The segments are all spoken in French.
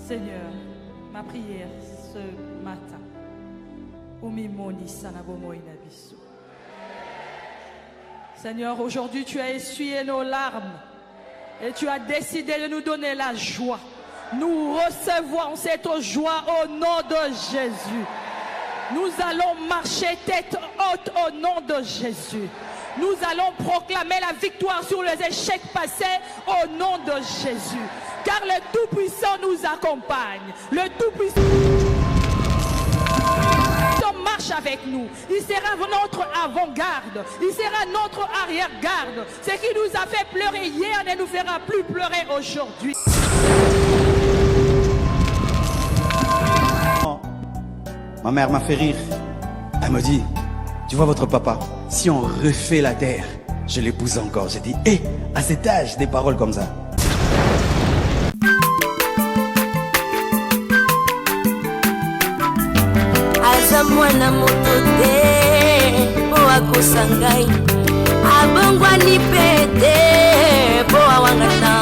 Seigneur, ma prière ce matin, Seigneur, aujourd'hui tu as essuyé nos larmes et tu as décidé de nous donner la joie. Nous recevons cette joie au nom de Jésus. Nous allons marcher tête haute au nom de Jésus. Nous allons proclamer la victoire sur les échecs passés au nom de Jésus. Car le Tout-Puissant nous accompagne. Le Tout-Puissant marche avec nous. Il sera notre avant-garde. Il sera notre arrière-garde. Ce qui nous a fait pleurer hier ne nous fera plus pleurer aujourd'hui. Ma mère m'a fait rire. Elle me dit, tu vois votre papa, si on refait la terre, je l'épouse encore. J'ai dit, hé, à cet âge, des paroles comme ça. Mwana motote boa kosangai abongwani pete boa wangata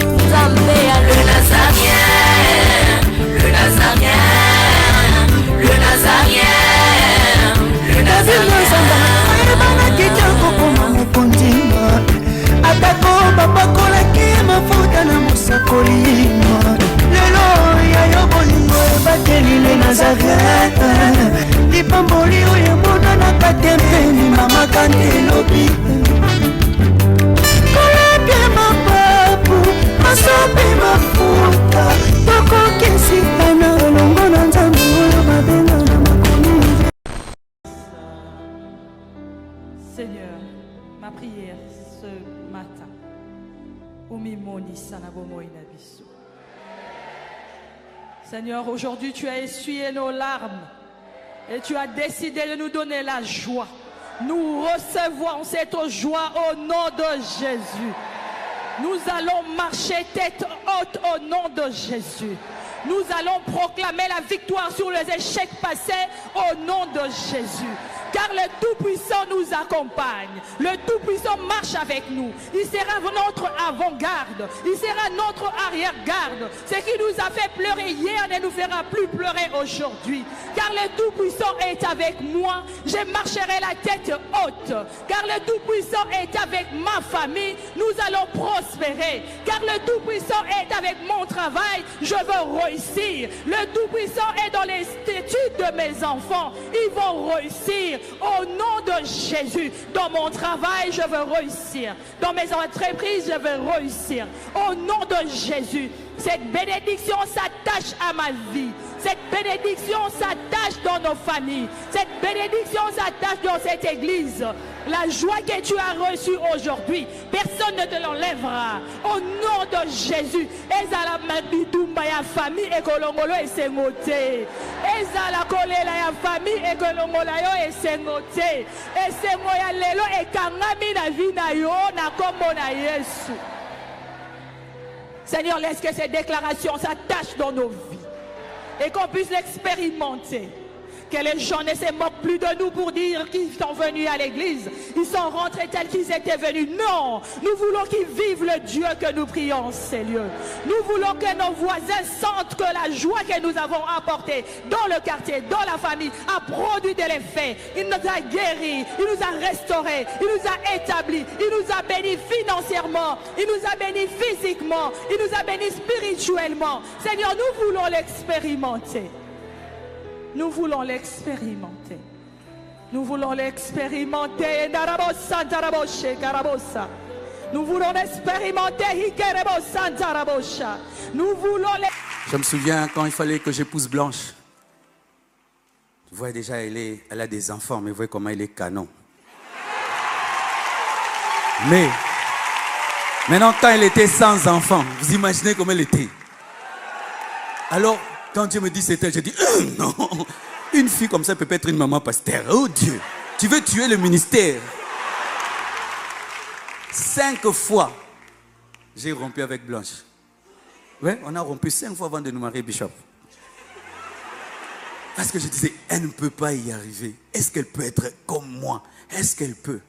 Nzambe ya le Nazarien, le Nazarien, le Nazarien, le Nazarien. Bana kitoko koma mukondima atako babakola ki mafuta na musakolima lelo ya yobolingo bateli le Nazarien. Lipamboli oyo mona na katempeni mama kandelobi kolebye mapapu masopi mafuta tokokisikana olongo na Nzambe oyo babenga na makomi. Seigneur, ma prière ce matin, Seigneur, aujourd'hui tu as essuyé nos larmes et tu as décidé de nous donner la joie. Nous recevons cette joie au nom de Jésus. Nous allons marcher tête haute au nom de Jésus. Nous allons proclamer la victoire sur les échecs passés au nom de Jésus. Car le Tout-Puissant nous accompagne. Le Tout-Puissant marche avec nous. Il sera notre avant-garde. Il sera notre arrière-garde. Ce qui nous a fait pleurer hier ne nous fera plus pleurer aujourd'hui. Car le Tout-Puissant est avec moi. Je marcherai la tête haute. Car le Tout-Puissant est avec ma famille. Nous allons prospérer. Car le Tout-Puissant est avec mon travail. Je veux réussir. Le Tout-Puissant est dans les études de mes enfants. Ils vont réussir. Au nom de Jésus, dans mon travail, je veux réussir. Dans mes entreprises, je veux réussir. Au nom de Jésus, cette bénédiction s'attache à ma vie. Cette bénédiction s'attache dans nos familles. Cette bénédiction s'attache dans cette église. La joie que tu as reçue aujourd'hui, personne ne te l'enlèvera. Au nom de Jésus, ezala mabitumba ya famille ekolongolo esengote. Ezala kolela ya famille ekolongola yo esengote. Esengo ya lelo ekangami na vie na yo na kombo na Yesu. Seigneur, laisse que ces déclarations s'attachent dans nos vies et qu'on puisse l'expérimenter. Que les gens ne se moquent plus de nous pour dire qu'ils sont venus à l'église. Ils sont rentrés tels qu'ils étaient venus. Non, nous voulons qu'ils vivent le Dieu que nous prions, Seigneur. Nous voulons que nos voisins sentent que la joie que nous avons apportée dans le quartier, dans la famille, a produit de l'effet. Il nous a guéris, il nous a restaurés, il nous a établis, il nous a bénis financièrement, il nous a bénis physiquement, il nous a bénis spirituellement. Seigneur, nous voulons l'expérimenter. Nous voulons l'expérimenter. Nous voulons l'expérimenter. Nous voulons l'expérimenter. Nous voulons. Je me souviens quand il fallait que j'épouse Blanche. Tu vois déjà, elle a des enfants, mais vous voyez comment elle est canon. Mais maintenant, quand elle était sans enfants, vous imaginez comment elle était. Alors, quand Dieu me dit c'est elle, je dis non, une fille comme ça peut pas être une maman pasteur. Oh Dieu, tu veux tuer le ministère. 5 fois, j'ai rompu avec Blanche. Ouais, on a rompu 5 fois avant de nous marier, Bishop. Parce que je disais, elle ne peut pas y arriver. Est-ce qu'elle peut être comme moi? Est-ce qu'elle peut?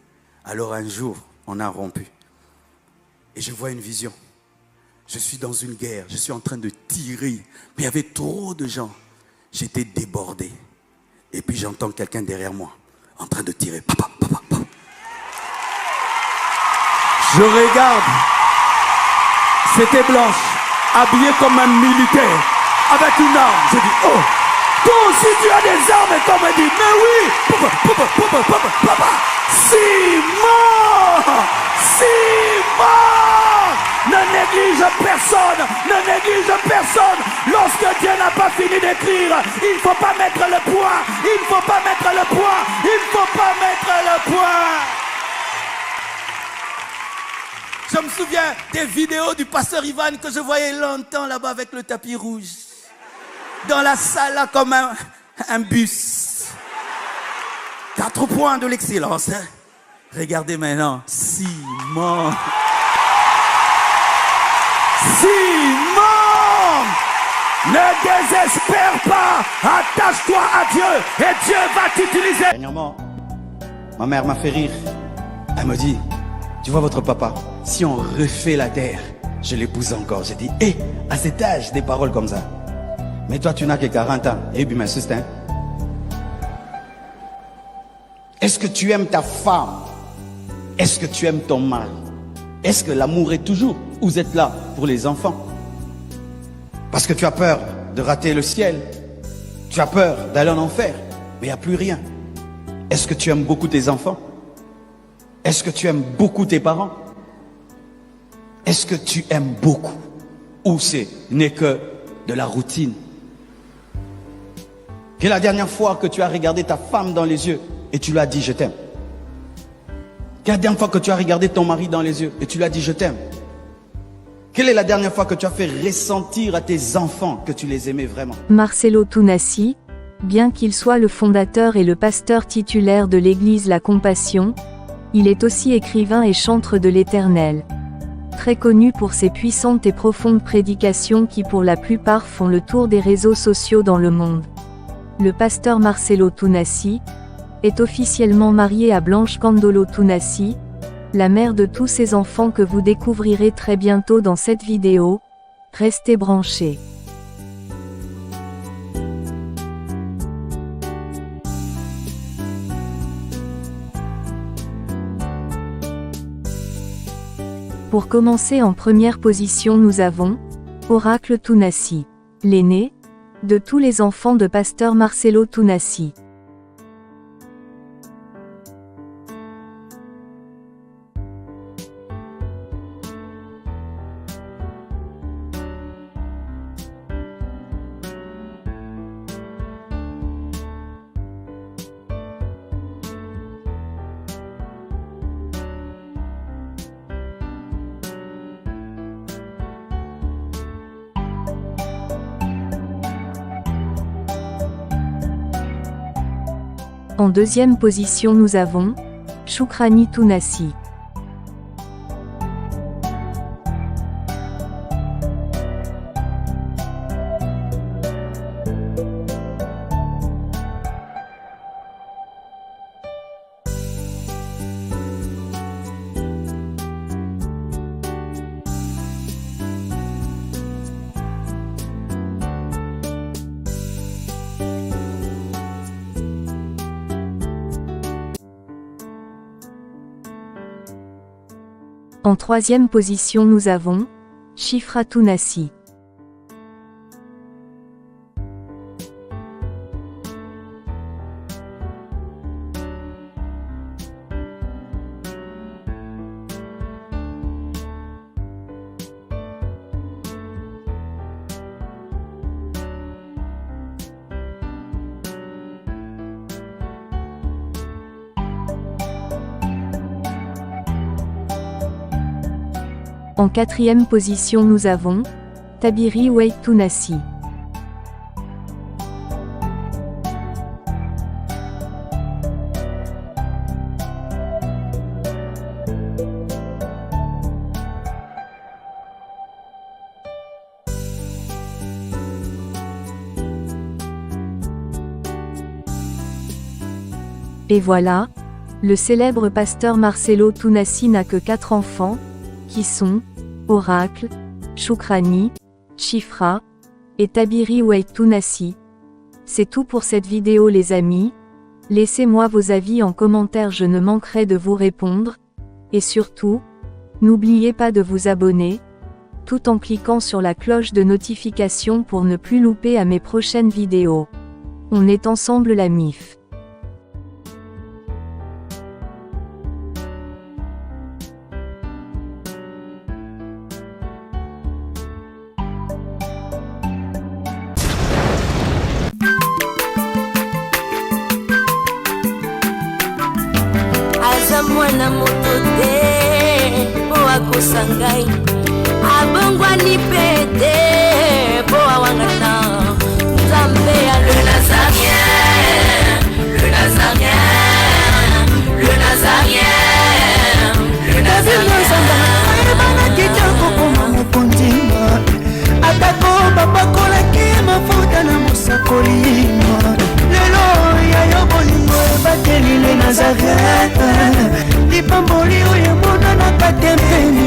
Alors un jour, on a rompu. Et je vois une vision. Je suis dans une guerre, je suis en train de tirer. Mais il y avait trop de gens. J'étais débordé. Et puis j'entends quelqu'un derrière moi, en train de tirer. Papa, papa, papa. Je regarde. C'était Blanche, habillée comme un militaire, avec une arme. Je dis, oh, toi aussi tu as des armes. Et comme elle dit, mais oui, papa, papa, papa, papa, papa. Simon, Simon, ne néglige personne, ne néglige personne. Lorsque Dieu n'a pas fini d'écrire, il ne faut pas mettre le point, il ne faut pas mettre le point, il ne faut pas mettre le point. Je me souviens des vidéos du pasteur Ivan que je voyais longtemps là-bas avec le tapis rouge. Dans la salle là comme un bus. 4 points de l'excellence. Hein? Regardez maintenant. Simon. Simon! Ne désespère pas. Attache-toi à Dieu et Dieu va t'utiliser. Dernièrement, ma mère m'a fait rire. Elle me dit, tu vois votre papa, si on refait la terre, je l'épouse encore. J'ai dit, hé, à cet âge, des paroles comme ça. Mais toi, tu n'as que 40 ans. Eh bien, sustain. Est-ce que tu aimes ta femme? Est-ce que tu aimes ton mari? Est-ce que l'amour est toujours? Vous êtes là pour les enfants? Parce que tu as peur de rater le ciel. Tu as peur d'aller en enfer. Mais il n'y a plus rien. Est-ce que tu aimes beaucoup tes enfants? Est-ce que tu aimes beaucoup tes parents? Est-ce que tu aimes beaucoup? Ou ce n'est que de la routine? Quelle est la dernière fois que tu as regardé ta femme dans les yeux et tu lui as dit je t'aime? Quelle est la dernière fois que tu as regardé ton mari dans les yeux et tu lui as dit je t'aime? Quelle est la dernière fois que tu as fait ressentir à tes enfants que tu les aimais vraiment? Marcelo Tounassi, bien qu'il soit le fondateur et le pasteur titulaire de l'église La Compassion, il est aussi écrivain et chantre de l'Éternel. Très connu pour ses puissantes et profondes prédications qui pour la plupart font le tour des réseaux sociaux dans le monde. Le pasteur Marcelo Tounassi est officiellement marié à Blanche Candolo Tounassi, la mère de tous ces enfants que vous découvrirez très bientôt dans cette vidéo. Restez branchés. Pour commencer, en première position nous avons Oracle Tounassi, l'aîné de tous les enfants de pasteur Marcelo Tounassi. En deuxième position nous avons Shukrani Tounassi. En troisième position nous avons Shifra Tounassi. En quatrième position nous avons Tabiri Wade Tounassi. Et voilà, le célèbre pasteur Marcelo Tounassi n'a que 4 enfants, qui sont Oracle, Shukrani, Chifra, et Tabiri Waitunasi. C'est tout pour cette vidéo les amis. Laissez-moi vos avis en commentaire, je ne manquerai de vous répondre. Et surtout, n'oubliez pas de vous abonner, tout en cliquant sur la cloche de notification pour ne plus louper à mes prochaines vidéos. On est ensemble la MIF. Aza mwana moto te po akosa ngai, abongwani pe te po awangata Nzambe ya le Nazarien, le Nazarien, le Nazarien, le Nazarien. Ebana kitoko koma mokondima, atako bapakolaki mafuta na mosakolima. Lelo yayo bolingo ebateli le Nazareth, lipamboli oyo emonanaka tempeni